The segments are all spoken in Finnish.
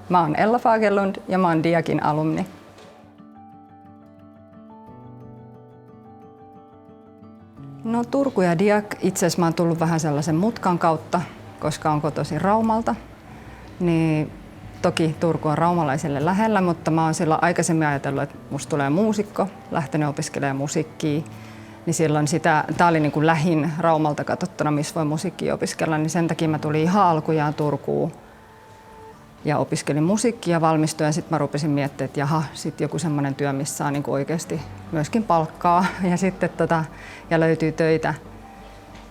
Mä oon Ella Fagerlund ja mä oon Diakin alumni. No Turku ja Diak, itse asiassa mä oon tullut vähän sellaisen mutkan kautta, koska on kotoisin Raumalta. Niin toki Turku on raumalaisille lähellä, mutta mä oon silloin aikaisemmin ajatellut, että musta tulee muusikko, lähtenyt opiskelemaan musiikkia. Niin silloin tää oli niin kuin lähin Raumalta katsottuna, missä voi musiikkia opiskella, niin sen takia mä tulin ihan alkujaan Turkuun ja opiskelin musiikkia ja valmistuin. Ja sitten mä rupesin miettimään, että jaha, sit joku semmoinen työ, missä saa niin kuin oikeasti myöskin palkkaa ja sitten ja löytyy töitä.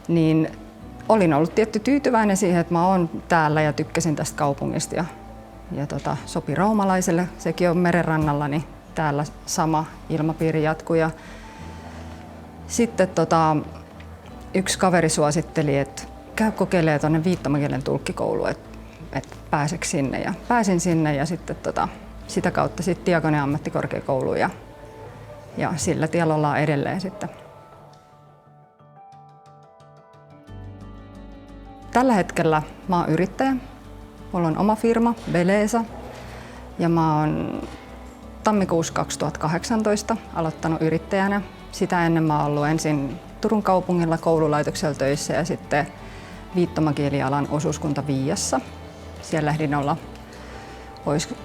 Niin olin ollut tietty tyytyväinen siihen, että mä oon täällä ja tykkäsin tästä kaupungista ja sopi raumalaiselle. Sekin on merenrannalla, niin täällä sama ilmapiiri jatkuu. Ja sitten yksi kaveri suositteli, että käy kokeilemaan tuonne viittomakielen tulkkikouluun, että pääseekö sinne. Ja pääsin sinne ja sitten sitä kautta sitten Diakonia ammattikorkeakouluun ja sillä tiellä ollaan edelleen sitten. Tällä hetkellä mä oon yrittäjä. Mulla on oma firma, Beleza, ja mä oon tammikuussa 2018 aloittanut yrittäjänä. Sitä ennen mä oon ollut ensin Turun kaupungilla koululaitoksella töissä ja sitten viittomakielialan osuuskunta Viiassa. Siellä lähdin olla, olisi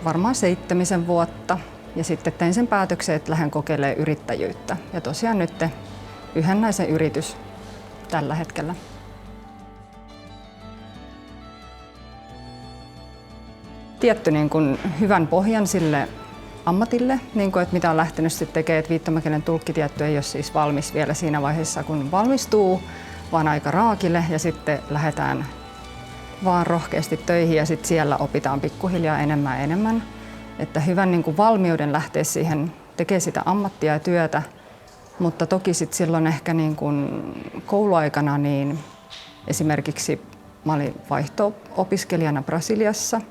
varmaan 7 vuotta. Ja sitten tein sen päätöksen, että lähden kokeilemaan yrittäjyyttä. Ja tosiaan nyt yhden naisen yritys tällä hetkellä. Tietty niin kuin hyvän pohjan sille ammatille, niin kuin, että mitä on lähtenyt sitten tekemään, että viittomakielen tulkkitietty ei ole siis valmis vielä siinä vaiheessa, kun valmistuu, vaan aika raakille ja sitten lähdetään vaan rohkeasti töihin ja sitten siellä opitaan pikkuhiljaa enemmän ja enemmän. Että hyvän niin kuin valmiuden lähteä siihen tekemään sitä ammattia ja työtä, mutta toki sitten silloin ehkä niin kuin kouluaikana niin esimerkiksi mä olin vaihto-opiskelijana Brasiliassa.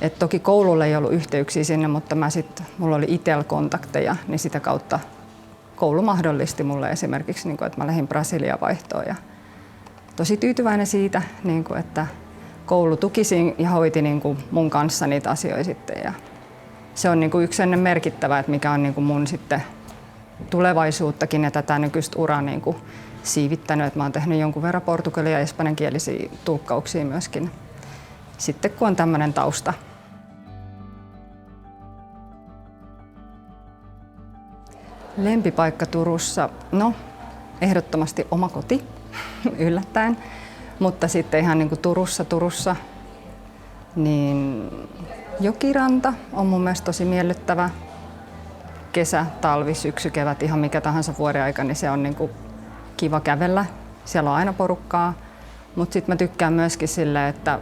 Et toki koululla ei ollut yhteyksiä sinne, mutta mulla oli itsellä kontakteja, niin sitä kautta koulu mahdollisti mulle esimerkiksi, että mä lähdin Brasiliaan vaihtoon. Ja tosi tyytyväinen siitä, että koulu tuki ja hoiti mun kanssa niitä asioita sitten. Ja se on yksi ennen merkittävä, että mikä on mun sitten tulevaisuuttakin ja tätä nykyistä uraa siivittänyt. Että mä oon tehnyt jonkun verran portugali- ja espanjankielisiä tulkkauksia myöskin. Sitten kun on tämmöinen tausta. Lempipaikka Turussa, no ehdottomasti oma koti, yllättäen. Mutta sitten ihan niin kuin Turussa, niin jokiranta on mun mielestä tosi miellyttävä. Kesä, talvi, syksy, kevät, ihan mikä tahansa vuoden aika, niin se on niin kuin kiva kävellä. Siellä on aina porukkaa. Mutta sitten mä tykkään myöskin sille, että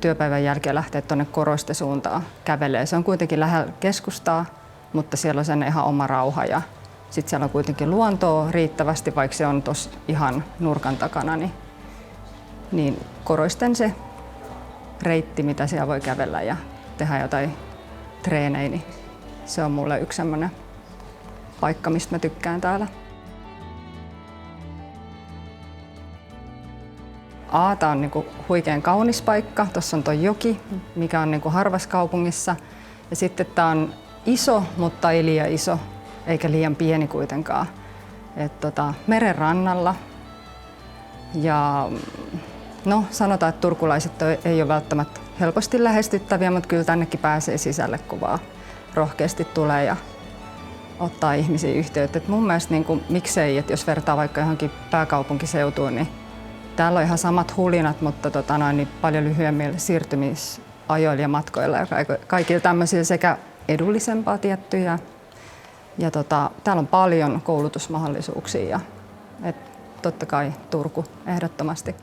työpäivän jälkeen lähtee tuonne Koroisten suuntaan kävelee. Se on kuitenkin lähellä keskustaa, mutta siellä on sen ihan oma rauha ja sitten siellä on kuitenkin luontoa riittävästi, vaikka se on tuossa ihan nurkan takana. Niin Koroisten se reitti, mitä siellä voi kävellä ja tehdä jotain treenejä, niin se on mulle yksi sellainen paikka, mistä mä tykkään täällä. Tää on huikean kaunis paikka. Tuossa on tuo joki, mikä on harvassa kaupungissa. Ja sitten tää on iso, mutta ei liian iso, eikä liian pieni kuitenkaan. Meren rannalla. Ja no, sanotaan, että turkulaiset ei ole välttämättä helposti lähestyttäviä, mutta kyllä tännekin pääsee sisälle, kun vaan rohkeasti tulee ja ottaa ihmisiä yhteyttä. Et mun mielestä miksei, että jos vertaa vaikka johonkin pääkaupunkiseutuun, niin täällä on ihan samat hulinat, mutta niin paljon lyhyemmillä siirtymisajoilla ja matkoilla ja kaikilla tämmöisillä sekä edullisempaa tiettyjä. Ja täällä on paljon koulutusmahdollisuuksia ja totta kai Turku ehdottomasti.